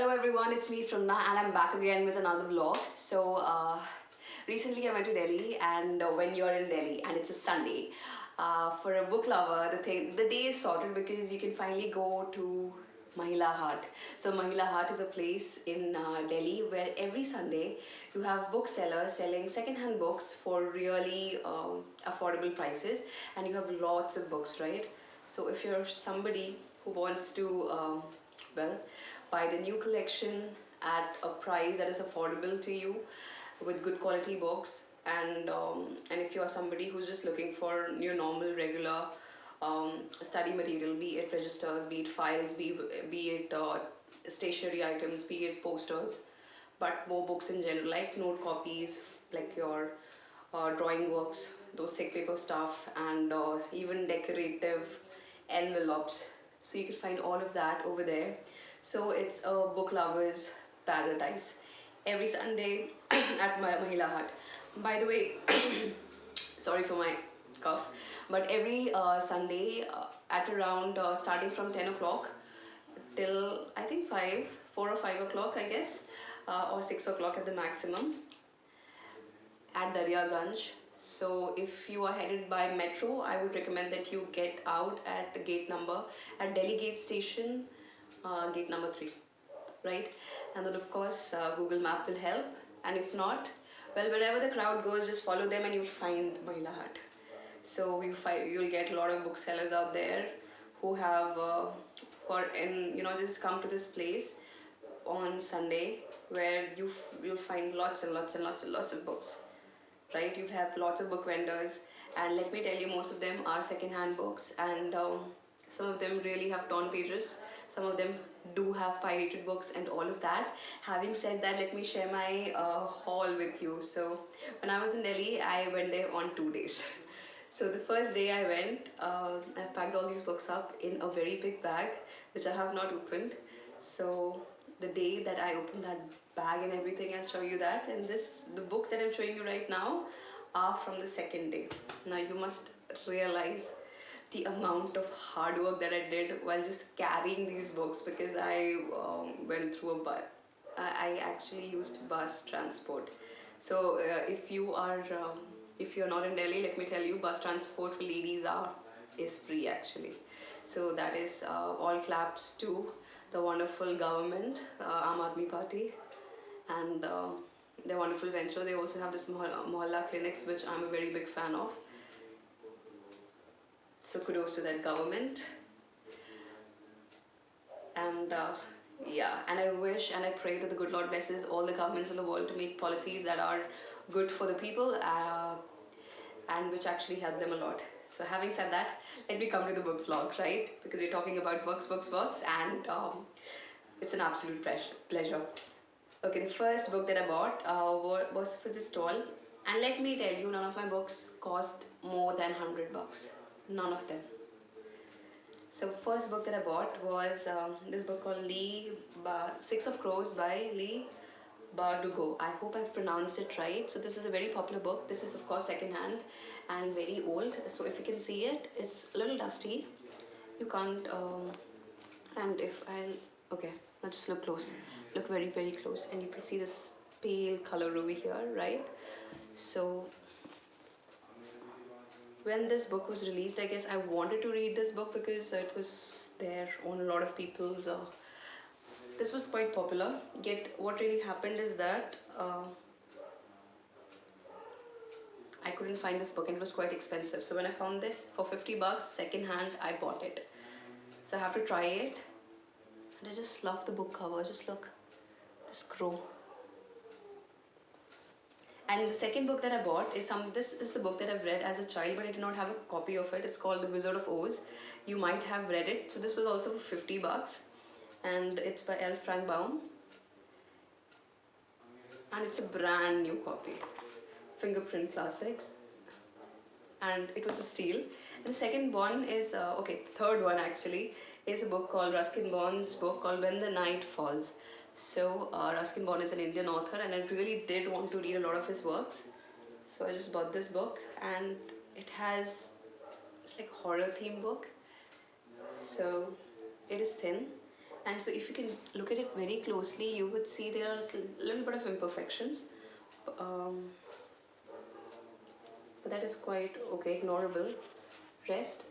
Hello everyone, it's me Frunna and I'm back again with another vlog. Recently I went to Delhi and when you're in Delhi and it's a Sunday, for a book lover, the day is sorted because you can finally go to Mahila Hut. So Mahila Hut is a place in Delhi where every Sunday you have booksellers selling second-hand books for really affordable prices, and you have lots of books, right? So if you're somebody who wants to well, buy the new collection at a price that is affordable to you with good quality books, and if you are somebody who's just looking for your normal regular study material, be it registers, be it files, be it stationery items, be it posters, but more books in general, like note copies, like your drawing works, those thick paper stuff, and even decorative envelopes. So you can find all of that over there. So it's a book lover's paradise every Sunday at Mahila Hut. By the way, sorry for my cough, but every Sunday at around starting from 10 o'clock till I think 4 or 5 o'clock, I guess, or 6 o'clock at the maximum, at Daryaganj. So if you are headed by metro, I would recommend that you get out at Delhi Gate Station, gate number 3, right? And then of course Google Map will help, and if not, well, wherever the crowd goes, just follow them and you'll find Mahila Hut. So you'll get a lot of booksellers out there who have just come to this place on Sunday where you'll find lots and lots and lots and lots of books, right? You have lots of book vendors, and let me tell you, most of them are second-hand books, and some of them really have torn pages. Some of them do have pirated books and all of that. Having said that, let me share my haul with you. So when I was in Delhi, I went there on 2 days. So the first day I went, I packed all these books up in a very big bag, which I have not opened. So the day that I opened that bag and everything, I'll show you that. And the books that I'm showing you right now are from the second day. Now you must realize the amount of hard work that I did while just carrying these books, because I went through a bus. I actually used bus transport. So if you're not in Delhi, let me tell you, bus transport for ladies is free actually. So that is all claps to the wonderful government, Aam Aadmi Party, and their wonderful venture. They also have this Mohalla clinics, which I'm a very big fan of. So kudos to that government. And yeah, and I wish and I pray that the good Lord blesses all the governments in the world to make policies that are good for the people, and which actually help them a lot. So having said that, let me come to the book vlog, right? Because we're talking about books, and it's an absolute pleasure. Okay, the first book that I bought was for this stall, and let me tell you, none of my books cost more than $100. None of them. So first book that I bought was this book called Six of Crows by Leigh Bardugo. I hope I've pronounced it right. So this is a very popular book. This is of course second-hand and very old. So if you can see it, it's a little dusty. You can't, and if okay, now just look close. Look very, very close, and you can see this pale color over here, right? So when this book was released, I guess I wanted to read this book because it was there on a lot of people's this was quite popular. Yet what really happened is that I couldn't find this book, and it was quite expensive. So when I found this for $50 second hand, I bought it. So I have to try it, and I just love the book cover. Just look, this crow. And the second book that I bought is this is the book that I've read as a child, but I did not have a copy of it. It's called The Wizard of Oz. You might have read it. So this was also for $50, and it's by L. Frank Baum. And it's a brand new copy. Fingerprint Classics. And it was a steal. And the second one is, the third one actually, is a book called Ruskin Bond's book called When the Night Falls. So Ruskin Bond is an Indian author, and I really did want to read a lot of his works. So I just bought this book, and it's like a horror themed book. So it is thin, And so if you can look at it very closely, you would see there are a little bit of imperfections. Um, but that is quite okay, ignorable. Rest,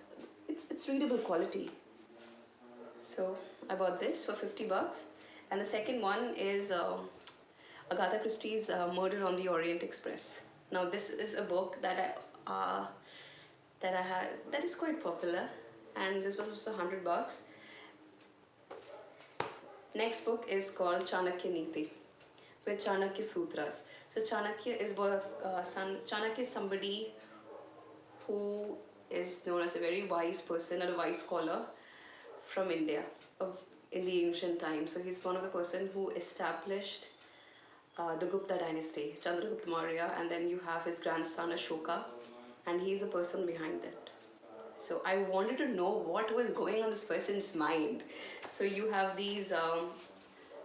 it's readable quality. So I bought this for 50 bucks. And the second one is Agatha Christie's Murder on the Orient Express. Now this is a book that I had that is quite popular, and this was also 100 bucks. Next book is called Chanakya Niti with Chanakya Sutras. So Chanakya is somebody who is known as a very wise person and a wise scholar from India in the ancient times. So he's one of the person who established the Gupta dynasty, Chandragupta Maurya, and then you have his grandson Ashoka, and he's the person behind it. So I wanted to know what was going on this person's mind. So you have these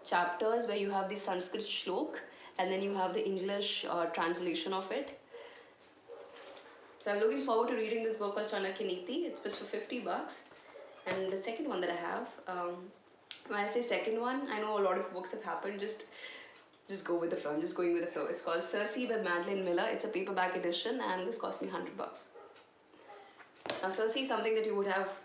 chapters where you have the Sanskrit shlok, and then you have the English translation of it. So I'm looking forward to reading this book called Chanakya Niti. It's just for 50 bucks. And the second one that I have, when I say second one, I know a lot of books have happened. Just go with the flow. I'm just going with the flow. It's called Circe by Madeline Miller. It's a paperback edition, and this cost me 100 bucks. Now Circe is something that you would have,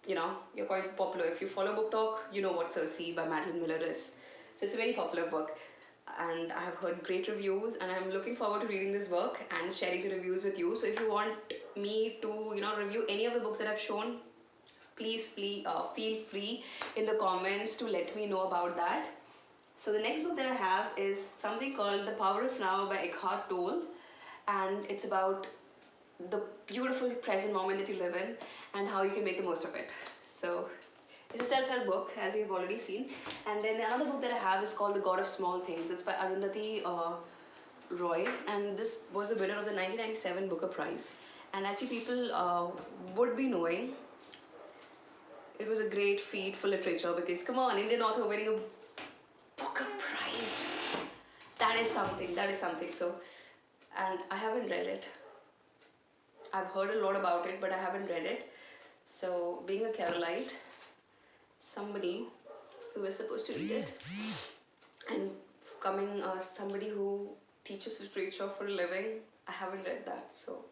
you're quite popular. If you follow Book Talk, you know what Circe by Madeline Miller is. So it's a very popular book, and I have heard great reviews, and I'm looking forward to reading this book and sharing the reviews with you. So if you want me to, review any of the books that I've shown, please feel free in the comments to let me know about that. So the next book that I have is something called The Power of Now by Eckhart Tolle, and it's about the beautiful present moment that you live in and how you can make the most of it. So it's a self-help book, as you've already seen. And then another book that I have is called The God of Small Things. It's by Arundhati Roy, and this was the winner of the 1997 Booker Prize. And as you people would be knowing, it was a great feat for literature, because come on, Indian author winning a Booker Prize. That is something. So, and I haven't read it. I've heard a lot about it, but I haven't read it. So, being a Keralite, somebody who is supposed to read it, and coming somebody who teaches literature for a living, I haven't read that. So,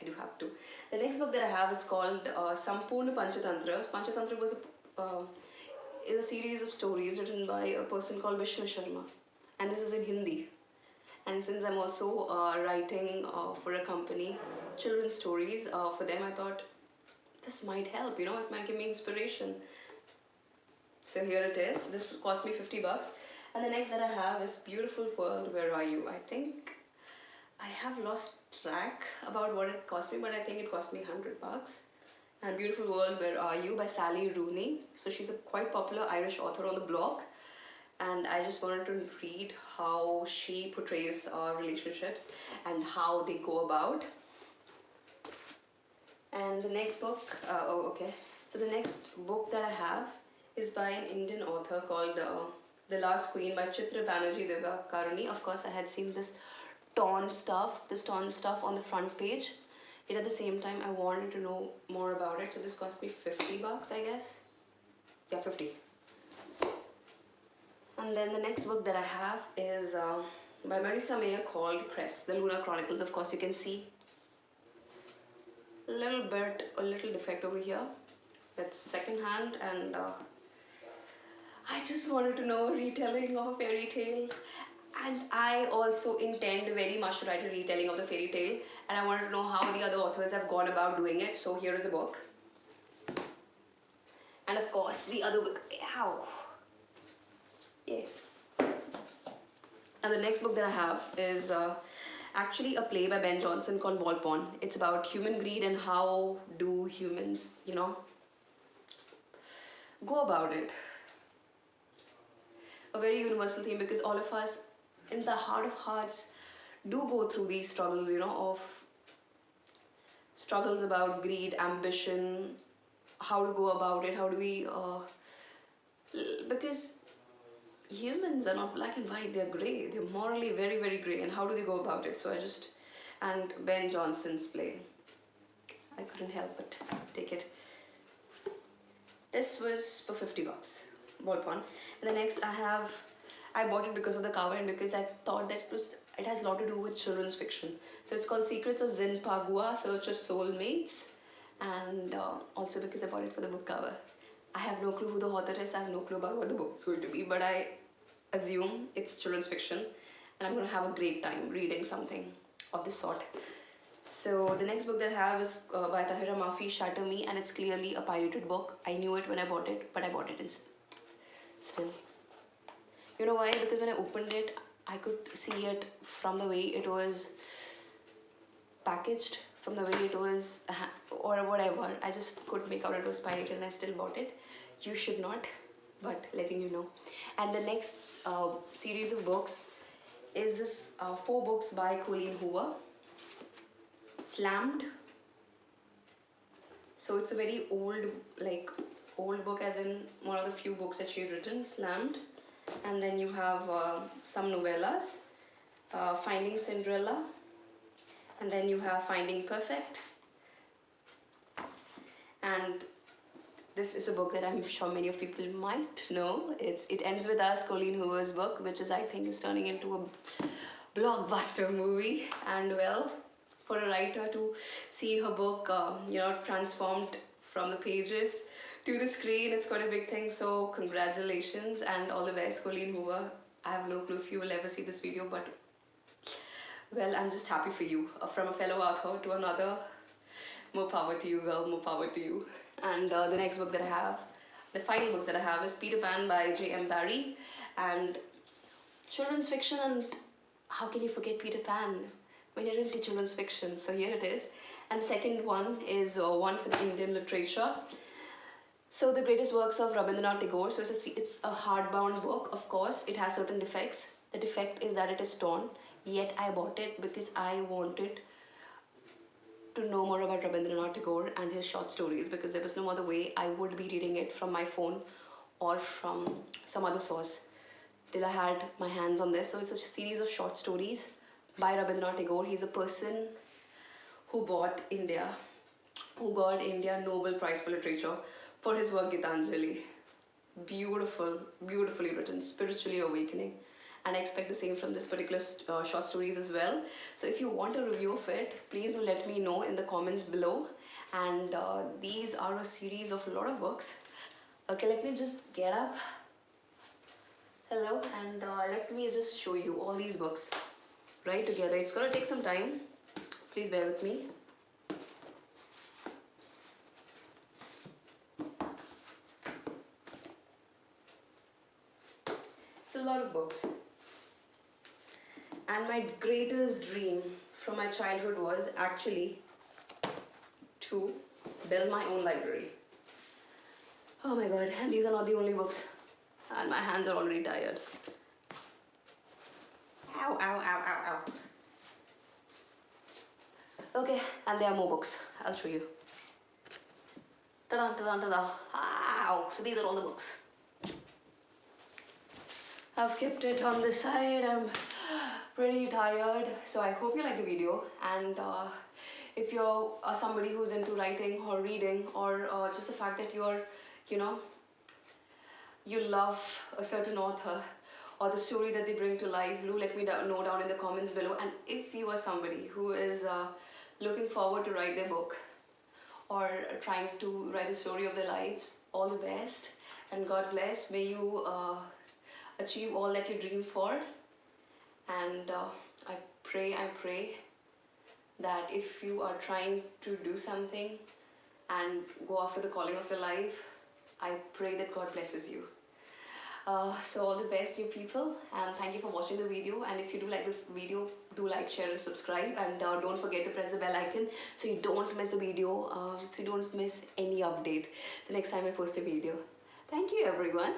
I do have to. The next book that I have is called Sampurna Panchatantra. Panchatantra is a series of stories written by a person called Vishnu Sharma, and this is in Hindi. And since I'm also writing for a company, children's stories for them, I thought this might help, it might give me inspiration. So here it is. This cost me 50 bucks. And the next that I have is Beautiful World, Where Are You? I think I have lost track about what it cost me, but I think it cost me 100 bucks. And Beautiful World, Where Are You by Sally Rooney. So she's a quite popular Irish author on the blog, and I just wanted to read how she portrays relationships and how they go about. And the next book, so the next book that I have is by an Indian author called The Last Queen by Chitra Banerjee Divakaruni. Of course, I had seen this torn stuff on the front page. Yet at the same time, I wanted to know more about it. So this cost me 50 bucks, I guess. Yeah, 50. And then the next book that I have is by Marissa Mayer called Crest, The Lunar Chronicles. Of course, you can see a little defect over here. That's second hand, and I just wanted to know a retelling of a fairy tale. And I also intend very much to write a retelling of the fairy tale, and I wanted to know how the other authors have gone about doing it. So here is a book. And of course, the other book. Ow! Yeah. And the next book that I have is actually a play by Ben Jonson called Ball Pond. It's about human greed and how do humans, go about it. A very universal theme, because all of us, in the heart of hearts, do go through these struggles, of struggles about greed, ambition, how to go about it, how do we, because humans are not black and white, they're grey, they're morally very, very grey, and how do they go about it? So and Ben Jonson's play, I couldn't help but take it. This was for 50 bucks. Volpon. And the next I bought it because of the cover and because I thought that it has a lot to do with children's fiction. So it's called Secrets of Zen Pagua, Search of Soulmates, and also because I bought it for the book cover. I have no clue who the author is. I have no clue about what the book is going to be, but I assume it's children's fiction, and I'm going to have a great time reading something of this sort. So the next book that I have is by Tahira Mafi, Shatter Me, and it's clearly a pirated book. I knew it when I bought it, but I bought it still. You know why? Because when I opened it, I could see it from the way it was packaged, from the way it was, or whatever. I just couldn't make out it was pirated and I still bought it. You should not, but letting you know. And the next series of books is this 4 books by Colleen Hoover. Slammed. So it's a very old book, as in one of the few books that she had written, Slammed. And then you have some novellas, Finding Cinderella, and then you have Finding Perfect. And this is a book that I'm sure many of people might know. It Ends With Us, Colleen Hoover's book, which I think is turning into a blockbuster movie. And well, for a writer to see her book, transformed from the pages to the screen, it's quite a big thing. So congratulations and all the best, Colleen Hoover. I have no clue if you will ever see this video, but well, I'm just happy for you. From a fellow author to another, more power to you, girl, more power to you. And the next book that I have, the final books that I have is Peter Pan by J.M. Barrie, and children's fiction, and how can you forget Peter Pan when you're into children's fiction? So here it is. And the second one is one for the Indian literature. So the greatest works of Rabindranath Tagore. So it's a hardbound book. Of course, it has certain defects. The defect is that it is torn. Yet I bought it because I wanted to know more about Rabindranath Tagore and his short stories, because there was no other way I would be reading it from my phone or from some other source till I had my hands on this. So it's a series of short stories by Rabindranath Tagore. He's a person who got India Nobel Prize for Literature for his work Gitanjali. Beautifully written, spiritually awakening. And I expect the same from this particular short stories as well. So if you want a review of it, please do let me know in the comments below. And these are a series of a lot of books. Okay, let me just get up. Hello, and let me just show you all these books right together. It's gonna take some time. Please bear with me. It's a lot of books. And my greatest dream from my childhood was actually to build my own library. Oh my god, and these are not the only books. And my hands are already tired. Ow, ow, ow, ow, ow. Okay, and there are more books. I'll show you. Ta-da, ta-da, ta-da. Ow! So these are all the books. I've kept it on this side. I'm pretty tired. So I hope you like the video. And if you're somebody who's into writing or reading, or just the fact that you love a certain author or the story that they bring to life, do let me know down in the comments below. And if you are somebody who is looking forward to write their book or trying to write the story of their lives, all the best and God bless. May you achieve all that you dream for. And I pray that if you are trying to do something and go after the calling of your life, I pray that God blesses you. So all the best, you people, and thank you for watching the video. And if you do like the video, do like, share and subscribe, and don't forget to press the bell icon so you don't miss the video, so you don't miss any update so next time I post a video. Thank you everyone.